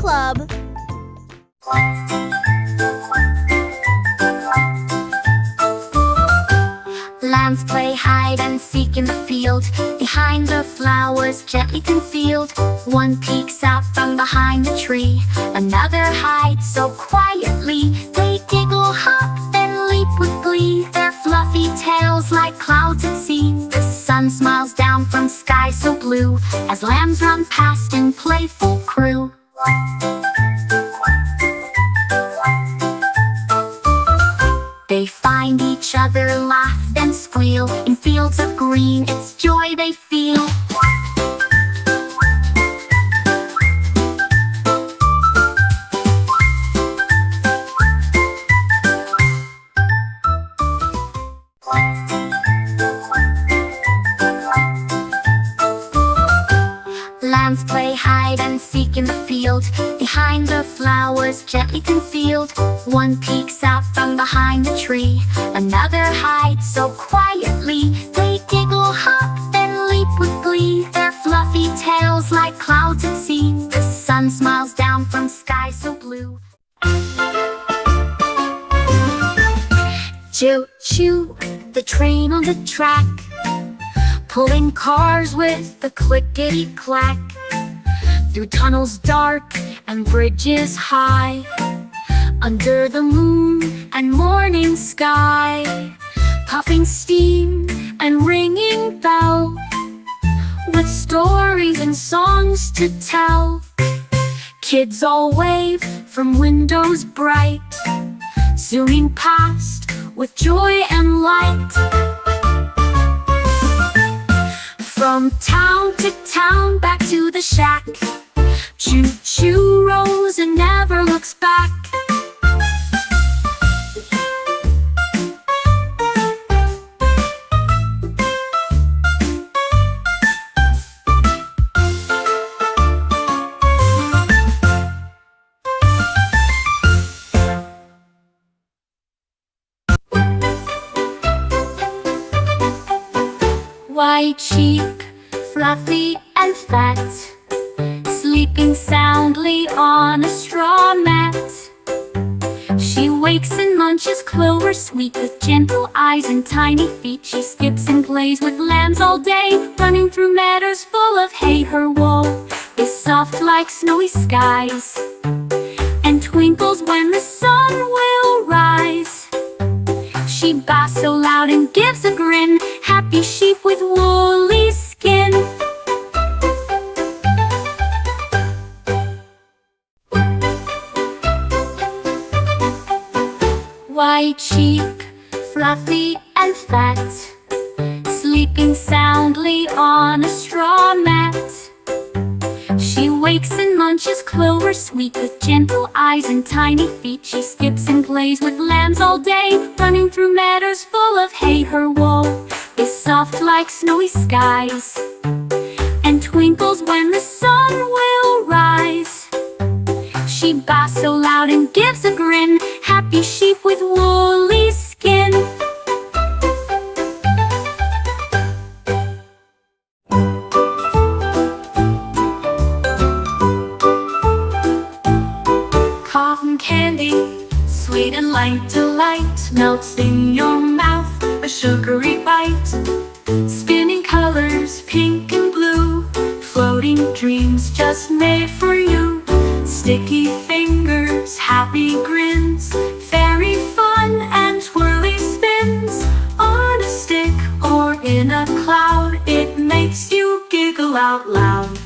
Club. Lambs play hide and seek in the field, behind the flowers gently concealed. One peeks out from behind the tree, another hides so quietly. They giggle, hop, then leap with glee, their fluffy tails like clouds at sea. The sun smiles down from sky so blue, as lambs run past in playful crew. They find each other, laugh and squeal. In fields of green, it's joy they feel. Lambs play hide and seek in the field, behind the flowers gently concealed. One peeks out from behind the tree, another hides so quietly. They giggle, hop, then leap with glee, their fluffy tails like clouds at sea. The sun smiles down from sky so blue. Choo-choo, the train on the track, pulling cars with a clickety-clack, through tunnels dark and bridges high, under the moon and morning sky, puffing steam and ringing bell, with stories and songs to tell. Kids all wave from windows bright, zooming past with joy and light. From town to town, back to the shack, choo-choo rolls and never looks back. White cheek, fluffy and fat, sleeping soundly on a straw mat. She wakes and munches clover sweet, with gentle eyes and tiny feet. She skips and plays with lambs all day, running through meadows full of hay. Her wool is soft like snowy skies, and twinkles when the sun will rise. She baa's so loud and gives a grin, happy sheep with woolly skin. White cheek, fluffy and fat, sleeping soundly on a straw mat. She wakes and munches clover sweet, with gentle eyes and tiny feet. She skips and plays with lambs all day, running through meadows full of hay. Her wool is soft like snowy skies, and twinkles when the sun will rise. She baa's so loud and gives a grin, happy sheep with woolly skin. Cotton candy, sweet and light delight, melts in your mouth, a sugary bite. Spinning colors, pink and blue, floating dreams just made for you. Sticky fingers, happy grins, fairy fun and twirly spins. On a stick or in a cloud, it makes you giggle out loud.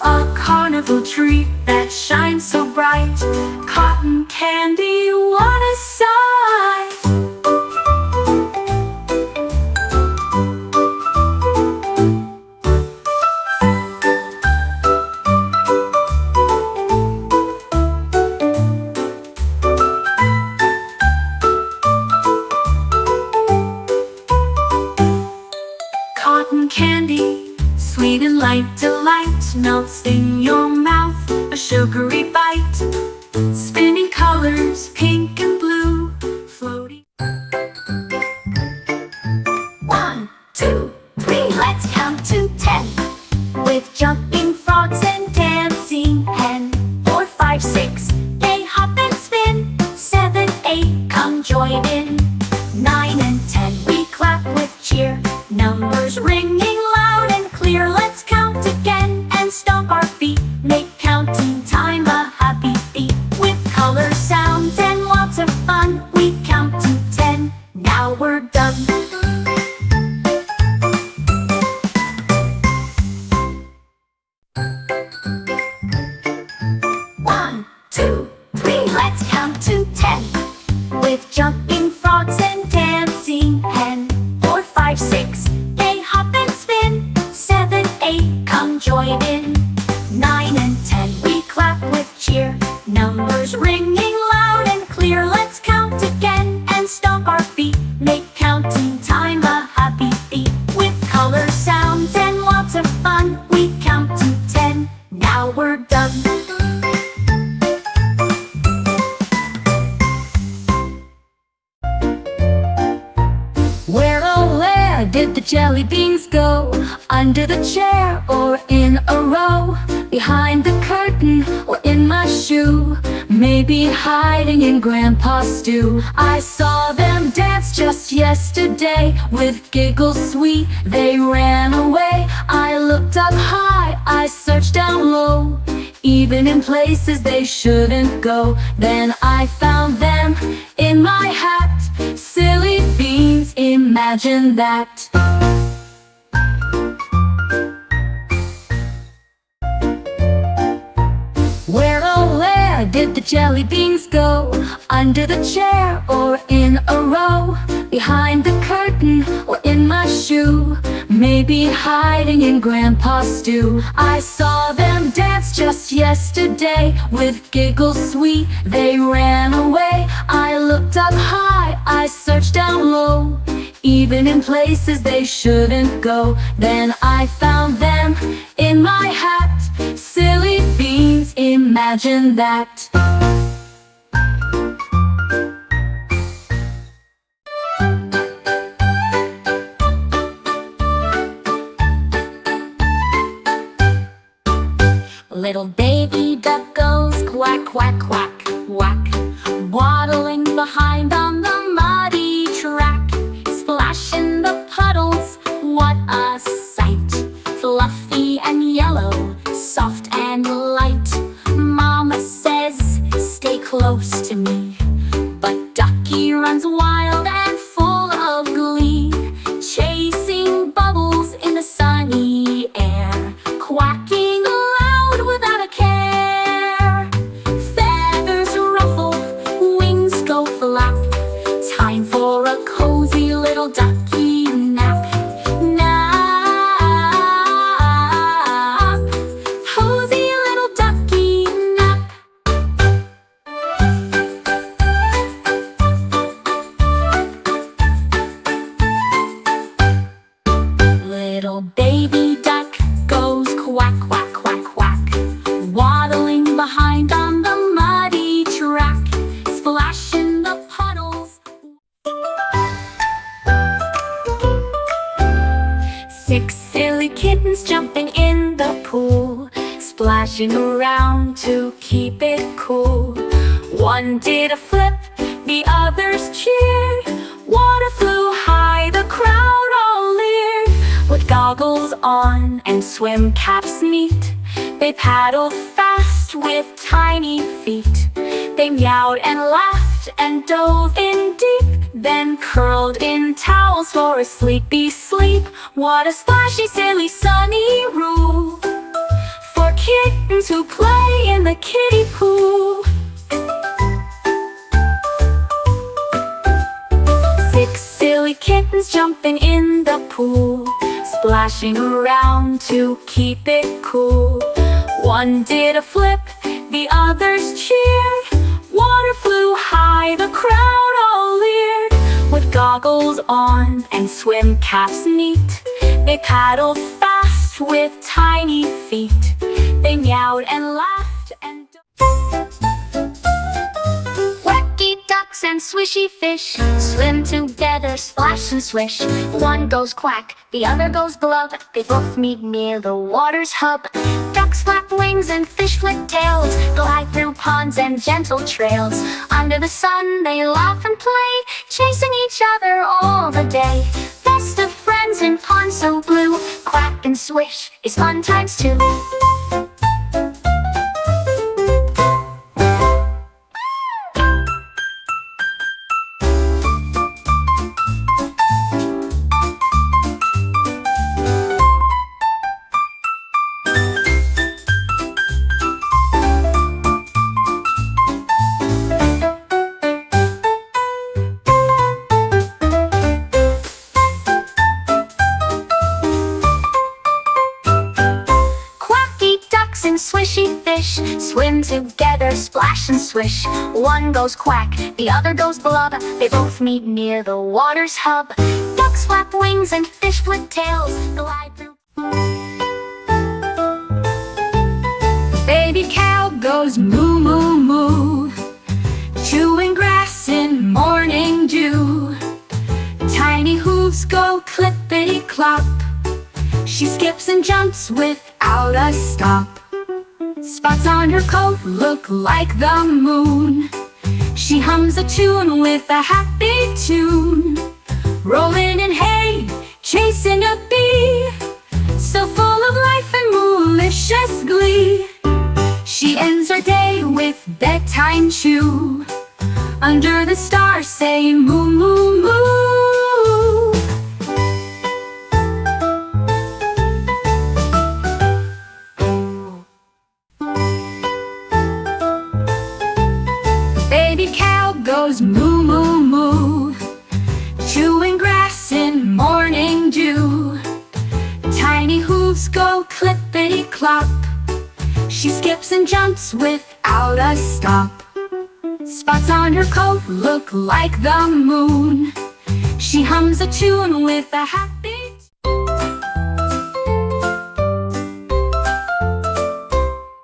A carnival treat that shines so bright, cotton candy, what a sight! Cotton candy, sweet and light delight, melts in your mouth, a sugary bite. Spinning colors, pink and blue, floating. 1, 2, 3, let's count to 10. With jumping frogs and dancing hen. 4, 5, happy, come join in. 9 and 10, we clap with cheer. Numbers ringing loud and clear. Let's count again and stomp our feet. Make counting time a happy feat. With color, sounds, and lots of fun, we count to 10. Now we're done. Where did the jelly beans go? Under the chair or in a row? Behind the curtain or in my shoe? Maybe hiding in Grandpa's stew. I saw them dance just yesterday. With giggles sweet they ran away. I looked up high, I searched down low, even in places they shouldn't go. Then I found them in my hat. Silly beans, imagine that. Where did the jelly beans go? Under the chair or in a row? Behind the curtain or in my shoe? Maybe hiding in Grandpa's stew. I saw them dance just yesterday. With giggles sweet they ran away. I looked up high, I searched down low, even in places they shouldn't go. Then I found them in my hat. Silly beans, imagine that. Little baby duck goes quack, quack, quack, quack, waddling behind on the muddy track. Splash in the puddles, what a sight! Fluffy and yellow, soft and light. Mama says, stay close to me, but Ducky runs wild and full of glee, chasing bubbles in the sunny air, quacking loud without a care. Feathers ruffle, wings go flap, time for a cozy little ducky nap. Cozy little ducky nap. Little baby duck goes quack, quack, quack, quack, waddling behind on the muddy track. Splash in the puddles. 6 silly kittens jumping in the pool, splashing around to keep it cool. One did a flip, the others cheered. Water flew high, the crowd all leered. With goggles on and swim caps neat, they paddled fast with tiny feet. They meowed and laughed and dove in deep, then curled in towels for a sleepy sleep. What a splashy, silly, sunny rule for kittens who play in the kiddie pool. 6 silly kittens jumping in the pool, splashing around to keep it cool. One did a flip, the others cheered. Water flew high, the crowd all leered. With goggles on and swim caps neat, they paddled fast with tiny feet. They meowed and laughed and quacky ducks and swishy fish swim together, splash and swish. One goes quack, the other goes blub. They both meet near the water's hub. Ducks flap wings and fish flick tails, glide through ponds and gentle trails. Under the sun they laugh and play, chasing each other all the day. Best of friends in ponds so blue, quack and swish is fun times 2. Fox and Swishy Fish swim together, splash and swish. One goes quack, the other goes blub. They both meet near the water's hub. Ducks flap wings and fish flit tails, glide through. Baby cow goes moo moo moo, chewing grass in morning dew. Tiny hooves go clippity clop, she skips and jumps without a stop. Spots on her coat look like the moon, she hums a tune with a happy tune. Rolling in hay, chasing a bee, so full of life and malicious glee. She ends her day with bedtime chew, under the stars say moo moo moo. Baby cow goes moo moo moo, chewing grass in morning dew. Tiny hooves go clippity clop, she skips and jumps without a stop. Spots on her coat look like the moon, she hums a tune with a happy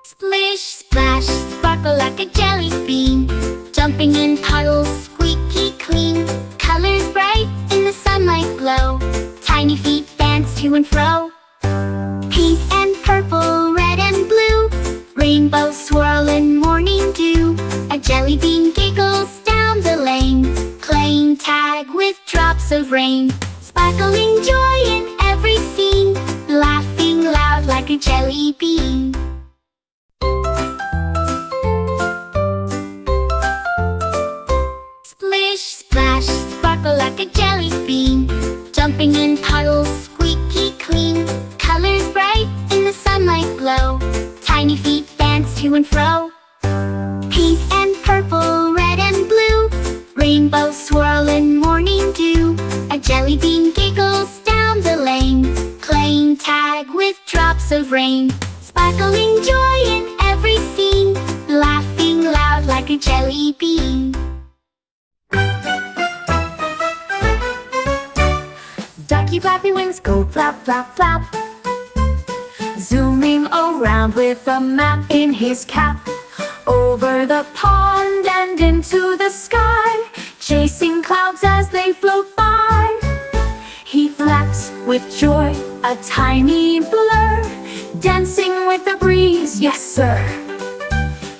splish splash, sparkle like a jelly bean, jumping in puddles, squeaky clean. Colors bright in the sunlight glow, tiny feet dance to and fro. Pink and purple, red and blue, rainbow swirl in morning dew. A jelly bean giggles down the lane, playing tag with drops of rain. Sparkling joy in every scene, laughing loud like a jelly bean. Splish splash, sparkle like a jelly bean, jumping in puddles, squeaky clean. Colors bright in the sunlight glow, tiny feet dance to and fro. Pink and purple, red and blue, rainbow swirl in morning dew. A jelly bean giggles down the lane, playing tag with drops of rain. Sparkling joy in every scene, laughing loud like a jelly bean. Ducky flappy wings go flap flap flap, zooming around with a map in his cap. Over the pond and into the sky, chasing clouds as they float by. He flaps with joy, a tiny blur, dancing with the breeze, yes sir.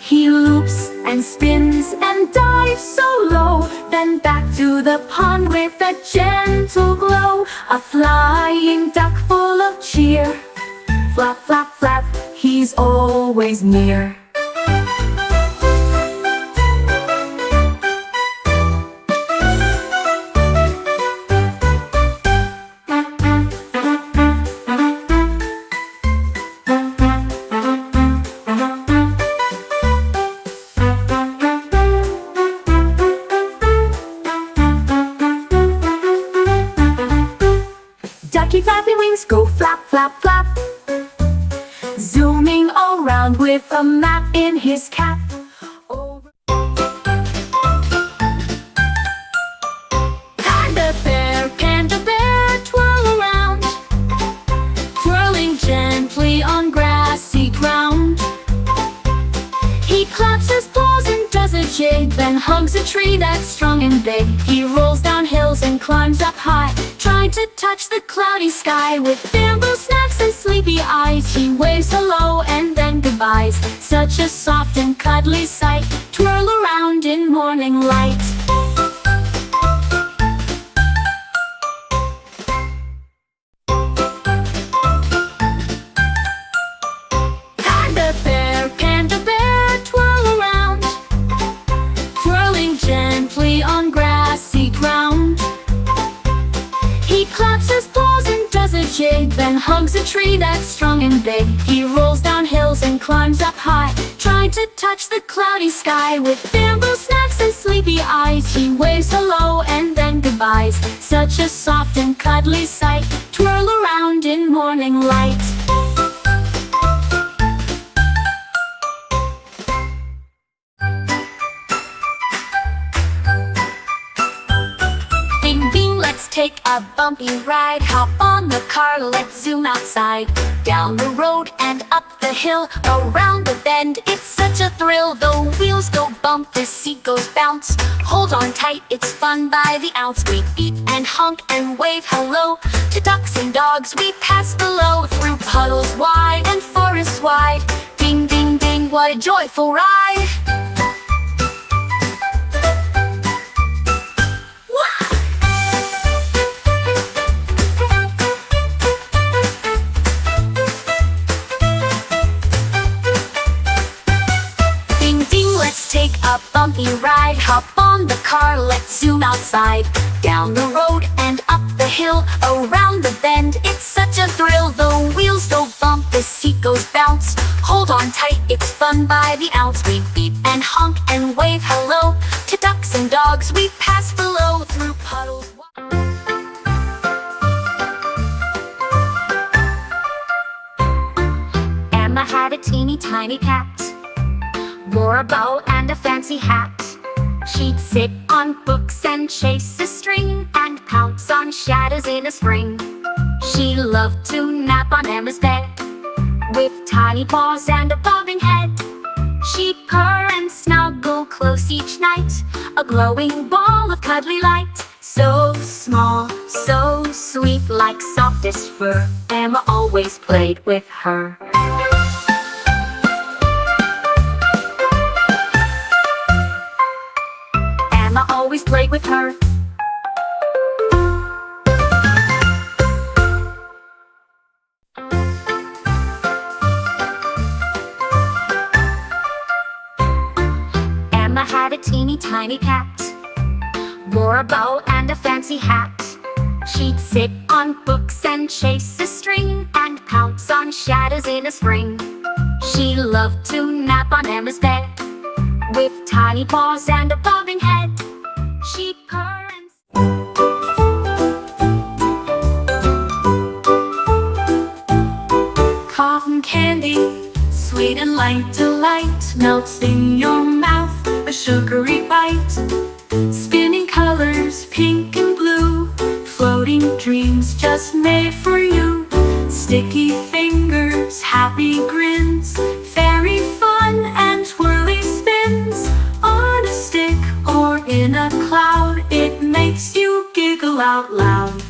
He loops and spins and dives so low, then back to the pond with a gentle glow. A flying duck full of cheer, flap flap flap, he's always near. Ducky flappy wings go flap flap flap, zooming around with a map in his cap. Panda bear, twirl around, twirling gently on grassy ground. He claps his paws and does a jig, then hugs a tree that's strong and big. He rolls down hills and climbs up high, trying to touch the cloudy sky. With bamboo snacks and sleepy eyes, he waves hello and then goodbyes. Such a soft and cuddly sight, twirl around in morning light. Panda bear, twirl around, twirling gently on grassy ground. He claps his paws and does a jig, then hugs a tree that's strong and big. He rolls down hills and climbs up high, trying to touch the cloudy sky. With bamboo snacks and sleepy eyes, he waves hello and then goodbyes. Such a soft and cuddly sight, twirl around in morning light. a bumpy ride. Hop on the car, let's zoom outside. Down the road and up the hill, around the bend, it's such a thrill. The wheels go bump, the seat goes bounce. Hold on tight, it's fun by the ounce. We beep and honk and wave hello to ducks and dogs we pass below. Through puddles wide and forests wide, ding ding ding, what a joyful ride. Take a bumpy ride. Hop on the car, let's zoom outside. Down the road and up the hill, around the bend, it's such a thrill. The wheels go bump, the seat goes bounce. Hold on tight, it's fun by the ounce. We beep and honk and wave hello to ducks and dogs we pass below. Through puddles. Emma had a teeny tiny cat, wore a bow and a fancy hat. She'd sit on books and chase a string, and pounce on shadows in a spring. She loved to nap on Emma's bed, with tiny paws and a bobbing head. She'd purr and snuggle close each night, a glowing ball of cuddly light. So small, so sweet, like softest fur, Emma always played with her. Emma always played with her. Emma had a teeny tiny cat, wore a bow and a fancy hat. She'd sit on books and chase a string, and pounce on shadows in a spring. She loved to nap on Emma's bed, with tiny paws and a bobbing head. She'd purr and cotton candy, sweet and light delight, melts in your mouth, a sugary bite. Spinning colors, pink and blue, floating dreams just made for you. Sticky fingers, happy grins, fairy fun and twirly spins. On a stick or in a cloud, it makes you giggle out loud.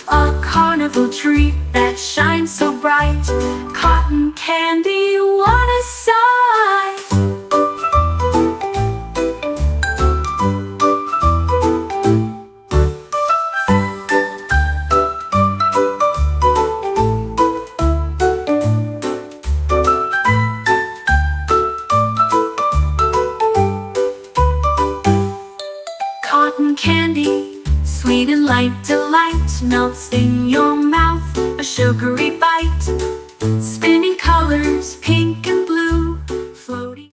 A carnival treat that shines so bright, cotton candy, what a sight. Cotton candy, sweet and light delight, melts in your mouth, a sugary bite. Spinning colors, pink and blue, floating.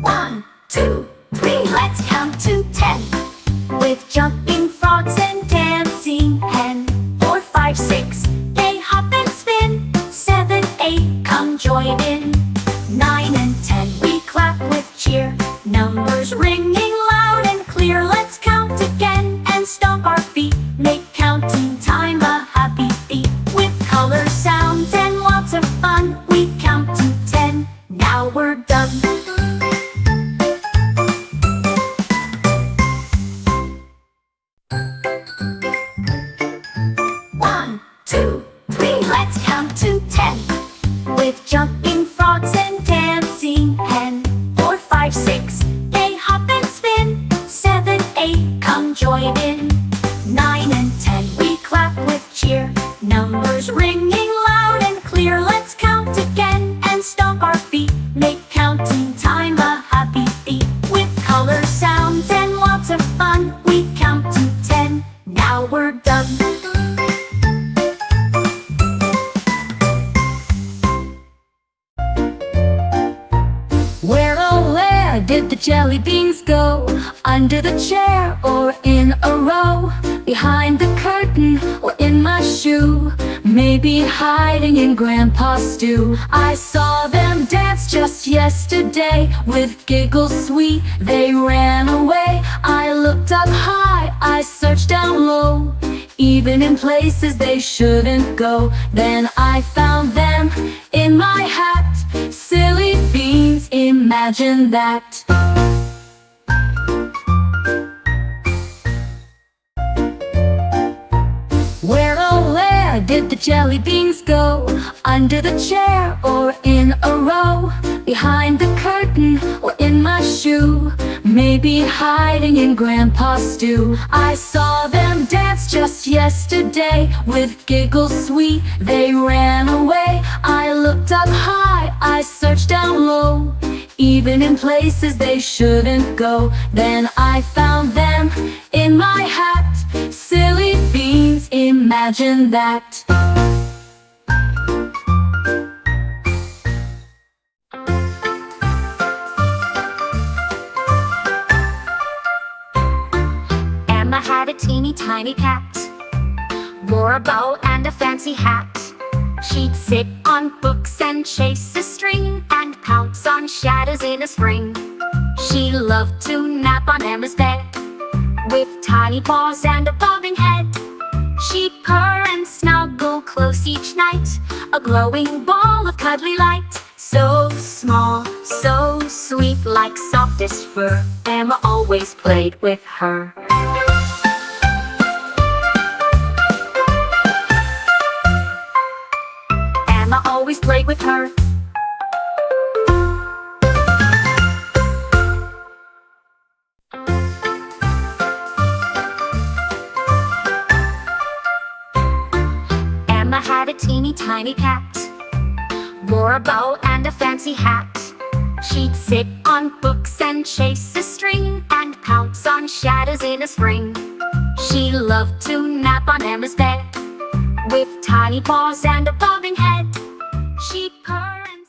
1, 2, 3, let's count to 10. With jumping frogs and dancing hen. 4, 5, 6, they hop and spin. 7, 8, come join in. 9 and 10, we clap with cheer. Numbers ringing loud and clear. Let's count again and stomp our feet. Make counting time a happy beat. With color, sounds, and lots of fun, we count to 10. Now we're done. One, 2, 3, let's count to 10. With jumping frogs and dancing hen. 4, 5, 6, they hop and spin. 7, 8, come join in. 9 and 10, we clap with cheer. Numbers ringing loud and clear. Let's count again and stomp our feet. Make counting time a happy beat. With color, sounds, and lots of fun, we count to 10. Now we're done. Where did the jelly beans go? Under the chair or in a row? Behind the curtain or in my shoe? maybe hiding in Grandpa's stew. I saw them dance just yesterday. With giggles sweet, they ran away. I looked up high, I searched down low, even in places they shouldn't go. Then I found them in my hat. Silly beans, imagine that. Where did the jelly beans go? Under the chair or in a row? Behind the curtain or in my shoe? Maybe hiding in Grandpa's stew. I saw them dance just yesterday. With giggles sweet, they ran away. I looked up high, I searched down low, even in places they shouldn't go. Then I found them in my hat. Silly beans, imagine that. Emma had a teeny tiny cat, wore a bow and a fancy hat. She'd sit on books and chase a string, and pounce on shadows in a spring. She loved to nap on Emma's bed, with tiny paws and a bobbing head. She'd purr and snuggle close each night, a glowing ball of cuddly light. So small, so sweet, like softest fur, Emma always played with her. Emma always played with her. Emma had a teeny tiny cat, wore a bow and a fancy hat. She'd sit on books and chase a string, and pounce on shadows in a spring. She loved to nap on Emma's bed, with tiny paws and a bobbing head. She'd purr and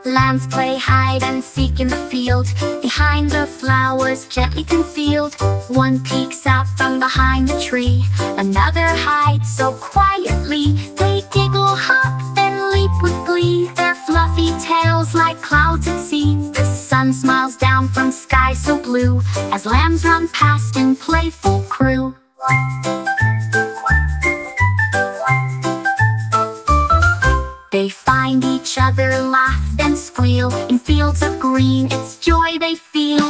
lambs play hide and seek in the field, behind the flowers gently concealed. One peeks out from behind the tree, another hides so quietly. They giggle, hop, then leap with glee, their fluffy tails like clouds at sea. The sun smiles down from sky so blue, as lambs run past in playful crew. They find each other, laugh and squeal. In fields of green, it's joy they feel.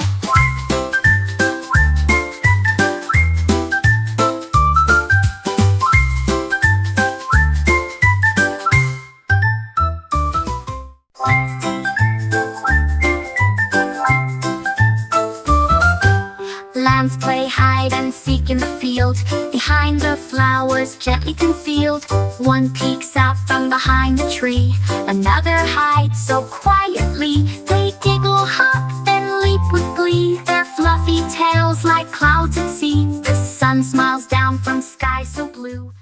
Lambs play hide and seek in the field, behind the flowers gently concealed. One peeks out from behind the tree, another hides so quietly. They giggle, hop, then leap with glee, their fluffy tails like clouds at sea. The sun smiles down from sky so blue.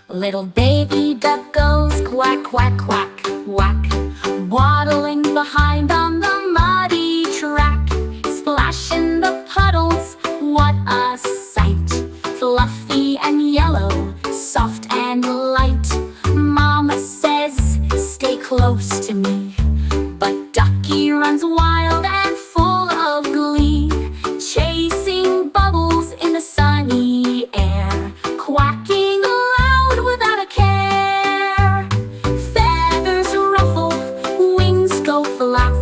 Little baby duck goes quack, quack, quack, quack, waddling behind on the muddy track. Splash in the puddles, what a sight! Fluffy and yellow, soft and light. Mama says, stay close to me, but Ducky runs wild and full of glee, chasing bubbles in the sunny air, quacking loud without a care. Feathers ruffle, wings go flap,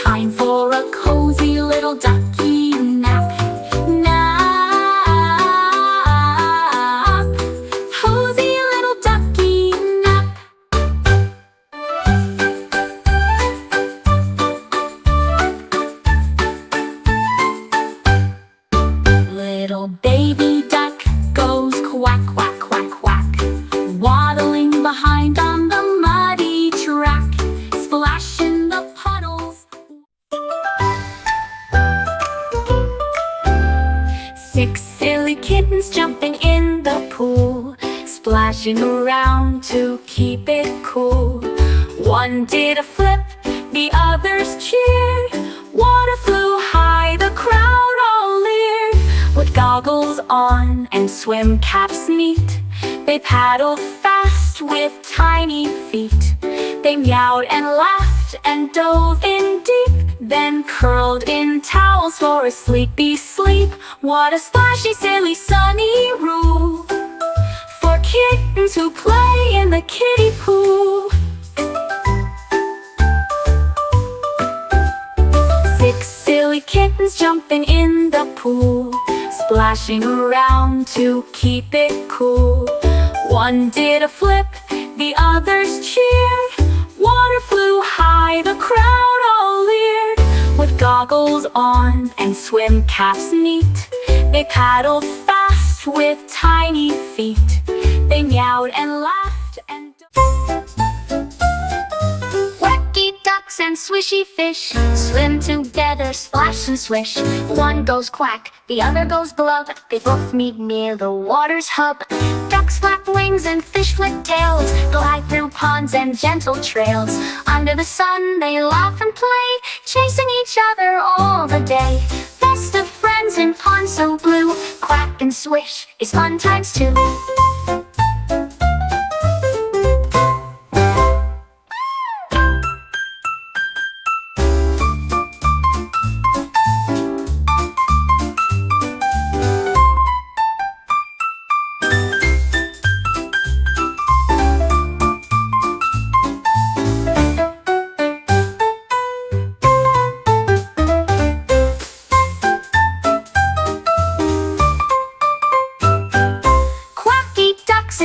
time for a cozy little ducky nap. Nap, cozy little ducky nap. Little baby duck goes quack, quack, quack, quack, waddling behind on the muddy track. Splash in the puddles. 6 silly kittens jumping in the pool, splashing around to keep it cool. One did a flip, the others cheered. Water flew high, the crowd all leered. With goggles on and swim caps neat, they paddled fast with tiny feet. They meowed and laughed and dove in deep, then curled in towels for a sleepy sleep. What a splashy, silly, sunny rule for kittens who play in the kiddie pool. 6 silly kittens jumping in the pool, splashing around to keep it cool. One did a flip, the others cheered. Water flew high, the crowd all leered. With goggles on and swim caps neat, they paddled fast with tiny feet. They meowed and laughed and quacky ducks and swishy fish swim together, splash and swish. One goes quack, the other goes glub. They both meet near the water's hub. Ducks flap wings and fish flick tails, glide through ponds and gentle trails. Under the sun they laugh and play, chasing each other all the day. Best of friends in pond so blue, quack and swish is fun times two.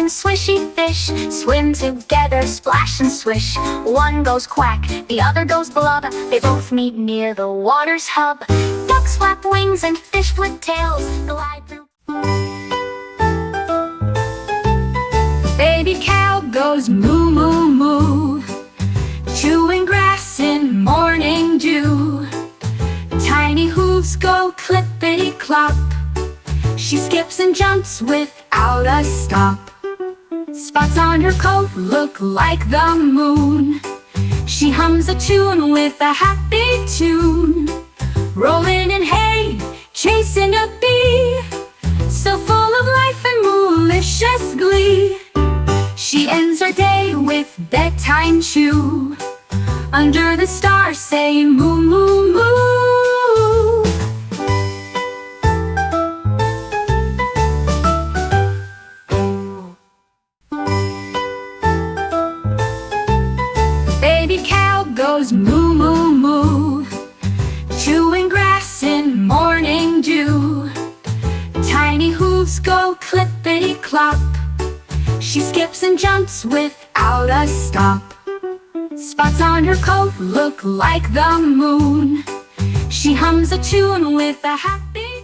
Swishy fish swim together, splash and swish. One goes quack, the other goes blub. They both meet near the water's hub. Ducks flap wings and fish flick tails, glide through. Baby cow goes moo moo moo, chewing grass in morning dew. Tiny hooves go clippity clop, she skips and jumps without a stop. Spots on her coat look like the moon. She hums a tune with a happy tune, rolling in hay, chasing a bee, so full of life and malicious glee. She ends her day with bedtime chew, under the stars saying moo moo moo. Baby cow goes moo moo moo, chewing grass in morning dew. Tiny hooves go clippity clop, she skips and jumps without a stop. Spots on her coat look like the moon. She hums a tune with a happy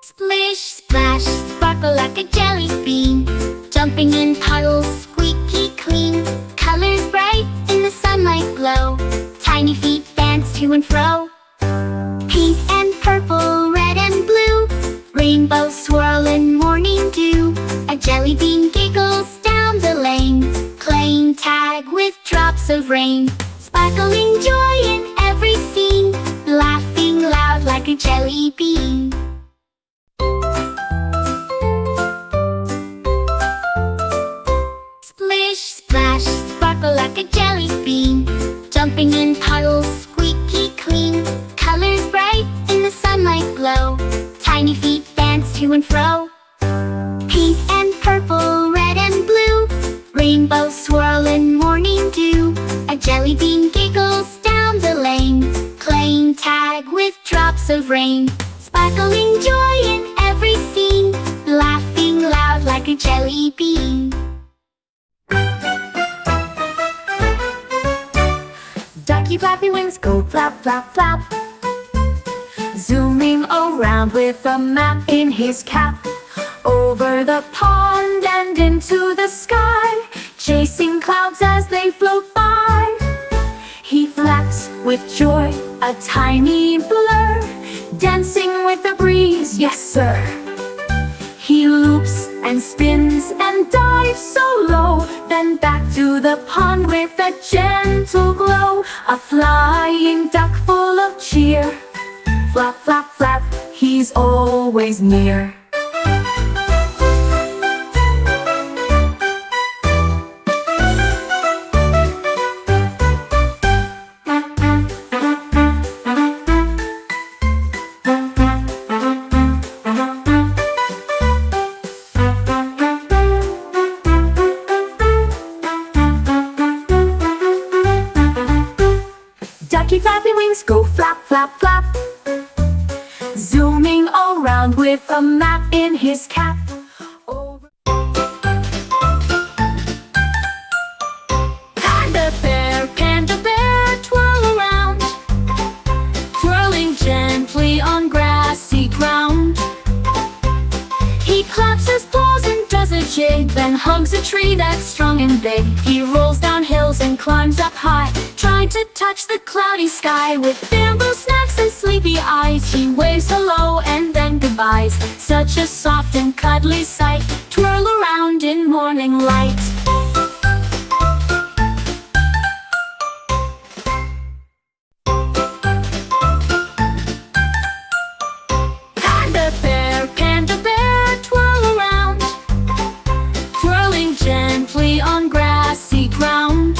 splish splash, sparkle like a jelly bean, jumping in puddles, squeaky clean. Colors bright in the sunlight glow, tiny feet dance to and fro. Pink and purple, red and blue, rainbows swirl in morning dew. A jelly bean giggles down the lane, playing tag with drops of rain. Sparkling joy in every scene, laughing loud like a jelly bean. Splish splash, sparkle like a jelly bean, jumping in puddles, squeaky clean. Colors bright in the sunlight glow, tiny feet dance to and fro. Pink and purple, red and blue, rainbows swirl in morning dew. A jelly bean giggles down the lane, playing tag with drops of rain. Sparkling joy in every scene, laughing loud like a jelly bean. Ducky flappy wings go flap flap flap, zooming around with a map in his cap. Over the pond and into the sky, chasing clouds as they float by. He flaps with joy, a tiny blur, dancing with the breeze, yes sir. He loops and spins and dives so low, then back to the pond with a gentle glow. A flying duck full of cheer. Flap, flap, flap, he's always near. Ducky flappy wings go flap, flap, flap, zooming around with a map in his cap. Panda bear, twirl around, twirling gently on grassy ground. He claps his paws and does a jig, then hugs a tree that's strong and big. He rolls down hills and climbs up high, trying to touch the cloudy sky. With bamboo snacks and sleepy eyes, he waves hello and then goodbyes. Such a soft and cuddly sight, twirl around in morning light. Panda bear, twirl around, twirling gently on grassy ground.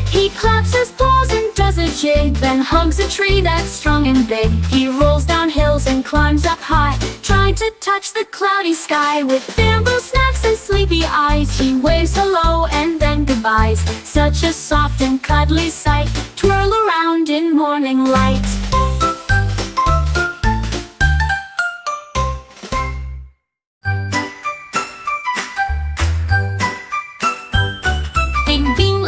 He claps his paws and does a jig, then hugs a tree that's strong and big. He rolls down hills and climbs up high, trying to touch the cloudy sky. With bamboo snacks and sleepy eyes, he waves hello and then goodbyes. Such a soft and cuddly sight, twirl around in morning light.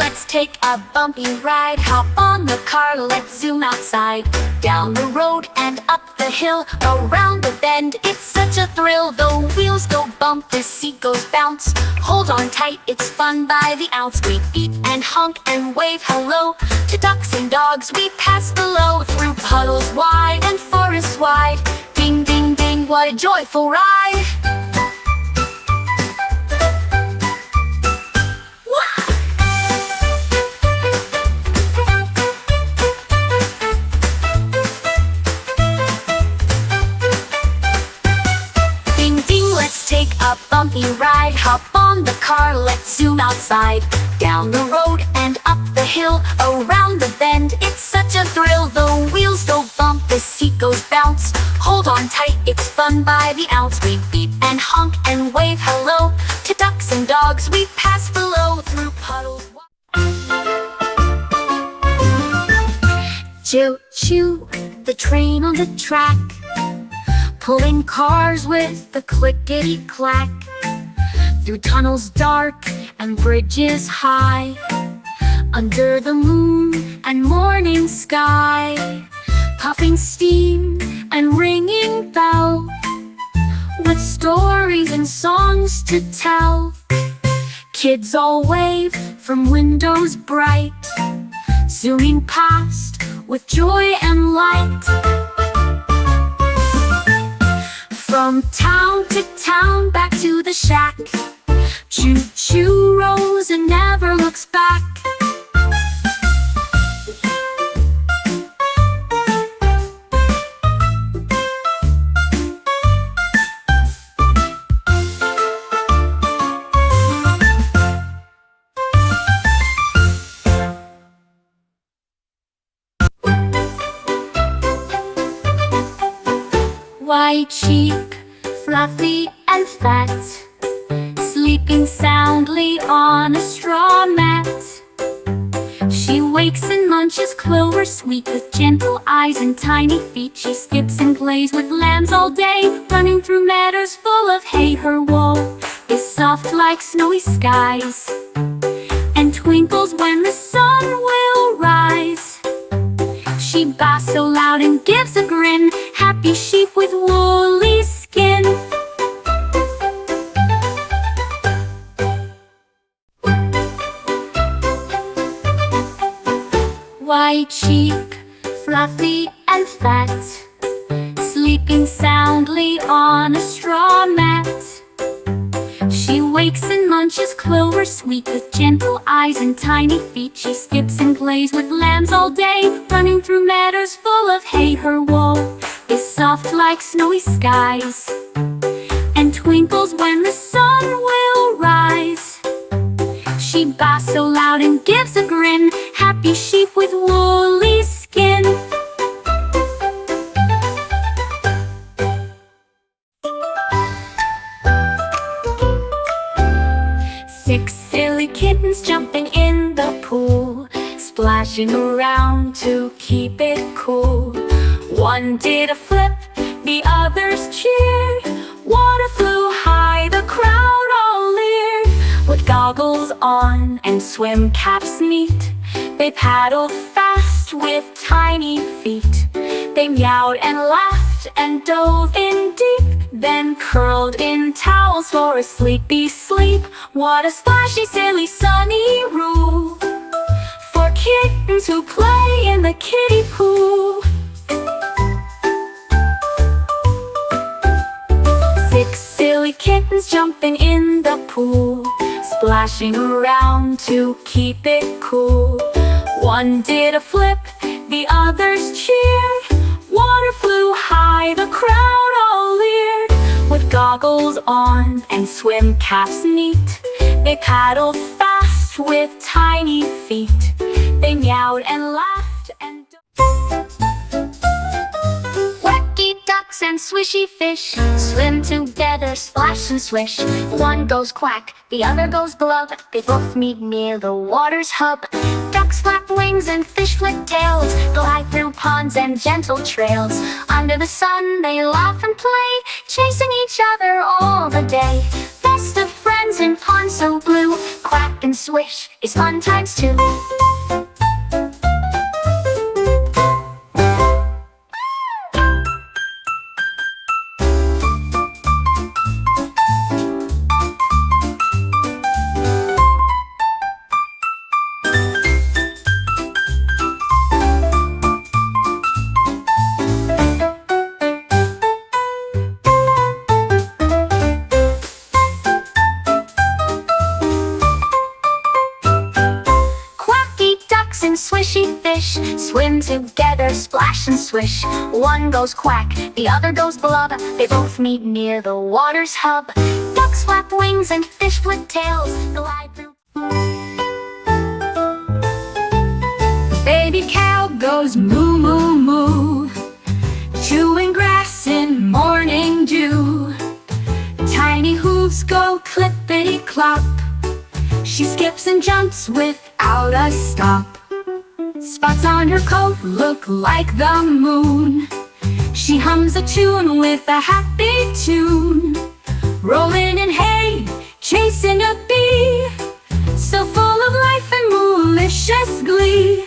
Let's take a bumpy ride. Hop on the car, let's zoom outside. Down the road and up the hill, around the bend, it's such a thrill. The wheels go bump, the seat goes bounce. Hold on tight, it's fun by the ounce. We beep and honk and wave hello to ducks and dogs we pass below. Through puddles wide and forests wide, ding, ding, ding, what a joyful ride. Take a bumpy ride, hop on the car, let's zoom outside. Down the road and up the hill, around the bend, it's such a thrill. The wheels go bump, the seat goes bounce. Hold on tight, it's fun by the ounce. We beep and honk and wave hello to ducks and dogs we pass below. Through puddles. Choo-choo, the train on the track, pulling cars with a clickety-clack. Through tunnels dark and bridges high, under the moon and morning sky. Puffing steam and ringing bell, with stories and songs to tell. Kids all wave from windows bright, zooming past with joy and light. From town to town, back to the shack, choo-choo rolls and never looks back. White cheek, fluffy and fat, sleeping soundly on a straw mat. She wakes and munches clover sweet, with gentle eyes and tiny feet. She skips and plays with lambs all day, running through meadows full of hay. Her wool is soft like snowy skies, and twinkles when the sun will rise. She baa's so loud and gives a grin, happy sheep with woolly skin. White cheek, fluffy and fat, sleep sleeping soundly on a straw mat. She wakes and munches clover sweet with gentle eyes and tiny feet. She skips and plays with lambs all day, running through meadows full of hay. Her wool is soft like snowy skies and twinkles when the sun will rise. She baa's so loud and gives a grin, happy sheep with woolly skin. Six silly kittens jumping in the pool, splashing around to keep it cool. One did a flip, the others cheered. Water flew high, the crowd all leered. With goggles on and swim caps neat, they paddled fast with tiny feet. They meowed and laughed and dove in deep, then curled in towels for a sleepy sleep. What a splashy, silly, sunny rule for kittens who play in the kiddie pool. Six silly kittens jumping in the pool, splashing around to keep it cool. One did a flip, the others cheered. Water flew high, the crowd all leered. With goggles on and swim caps neat, they paddled fast with tiny feet. They meowed and laughed and quacky ducks and swishy fish swim together, splash and swish. One goes quack, the other goes glub. They both meet near the water's hub. Ducks flap wings and fish flick tails, glide through ponds and gentle trails. Under the sun they laugh and play, chasing each other all the day. Best of friends in ponds so blue, quack and swish is fun times two. And swishy fish swim together, splash and swish. One goes quack, the other goes blub. They both meet near the water's hub. Ducks flap wings and fish flick tails, glide through. Baby cow goes moo moo moo, chewing grass in morning dew. Tiny hooves go clippity clop, she skips and jumps without a stop. Spots on her coat look like the moon. She hums a tune with a happy tune, rolling in hay, chasing a bee, so full of life and malicious glee.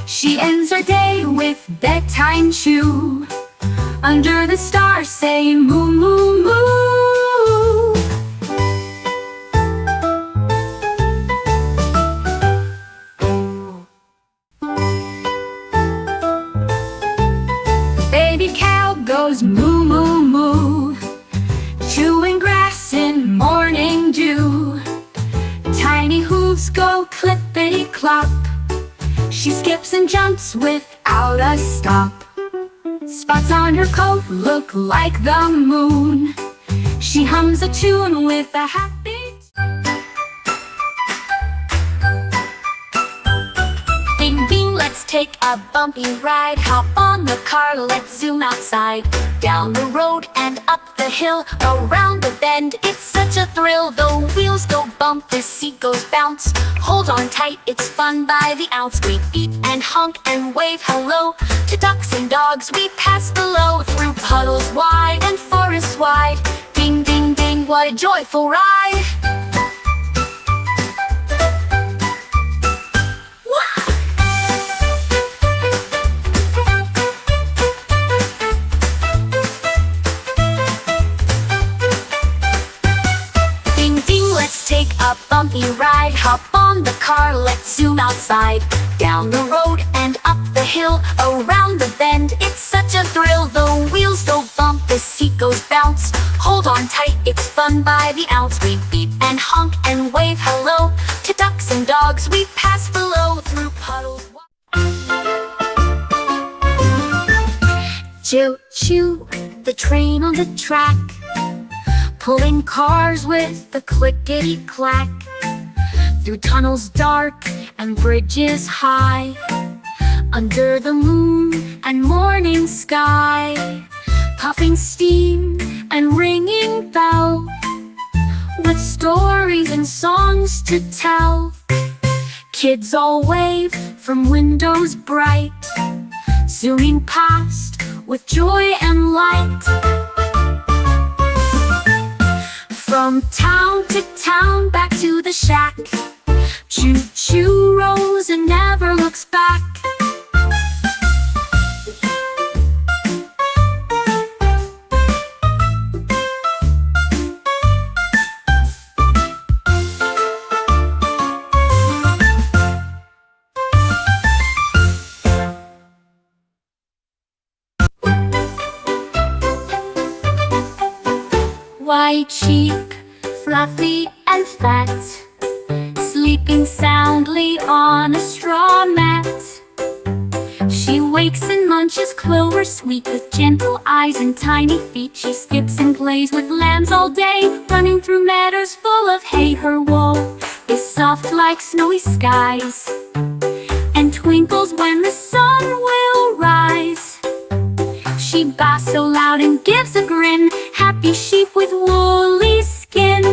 She ends her day with bedtime chew, under the stars saying moo moo moo. Goes moo moo moo, chewing grass in morning dew. Tiny hooves go clippity clop, she skips and jumps without a stop. Spots on her coat look like the moon. She hums a tune with a happy bing bing, let's take a bumpy ride. Hop on the car, let's zoom outside. Down the road and up the hill, around the bend, it's such a thrill. The wheels go bump, the seat goes bounce. Hold on tight, it's fun by the ounce. We beep and honk and wave hello to ducks and dogs we pass below. Through puddles wide and forests wide, ding ding ding, what a joyful ride. Take A bumpy ride, hop on the car, let's zoom outside. Down the road and up the hill, around the bend, it's such a thrill. The wheels go bump, the seat goes bounce. Hold on tight, it's fun by the ounce. We beep and honk and wave hello to ducks and dogs we pass below. Through puddles. Choo-choo, the train on the track, pulling cars with the clickety-clack. Through tunnels dark and bridges high, under the moon and morning sky. Puffing steam and ringing bell, with stories and songs to tell. Kids all wave from windows bright, zooming past with joy and light. From town to town, back to the shack, choo-choo rolls and never looks back. White cheek, fluffy and fat, sleeping soundly on a straw mat. She wakes and munches clover sweet, with gentle eyes and tiny feet. She skips and plays with lambs all day, running through meadows full of hay. Her wool is soft like snowy skies, and twinkles when the sun will rise. She baa's so loud and gives a grin, happy sheep with woolly skin.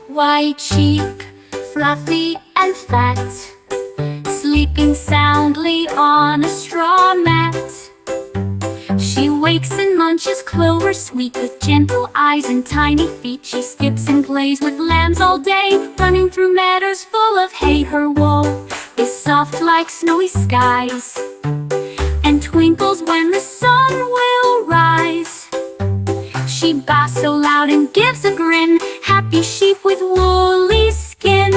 White cheek, fluffy and fat, sleeping soundly on a straw mat. She wakes and munches clover sweet, with gentle eyes and tiny feet. She skips and plays with lambs all day, running through meadows full of hay. Her wool is soft like snowy skies, and twinkles when the sun will rise. She baa's so loud and gives a grin, happy sheep with woolly skin.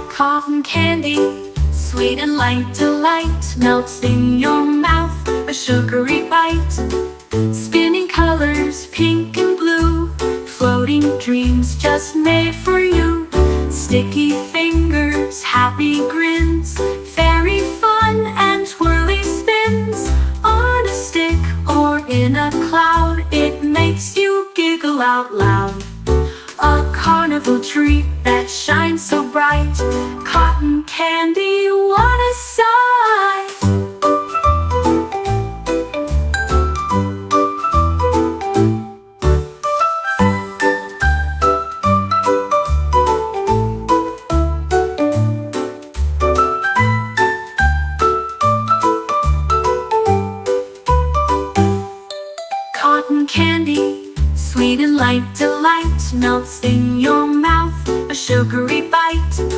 Cotton candy, sweet and light delight, melts in your mouth, a sugary bite. Spinning colors, pink and blue, floating dreams just made for you. Sticky fingers, happy grins, fairy fun and twirly spins. On a stick or in a cloud, it makes you giggle out loud. A carnival treat that shines so bright, cotton candy, what a sight! Cotton candy, sweet and light delight, melts in your mouth, a sugary bite.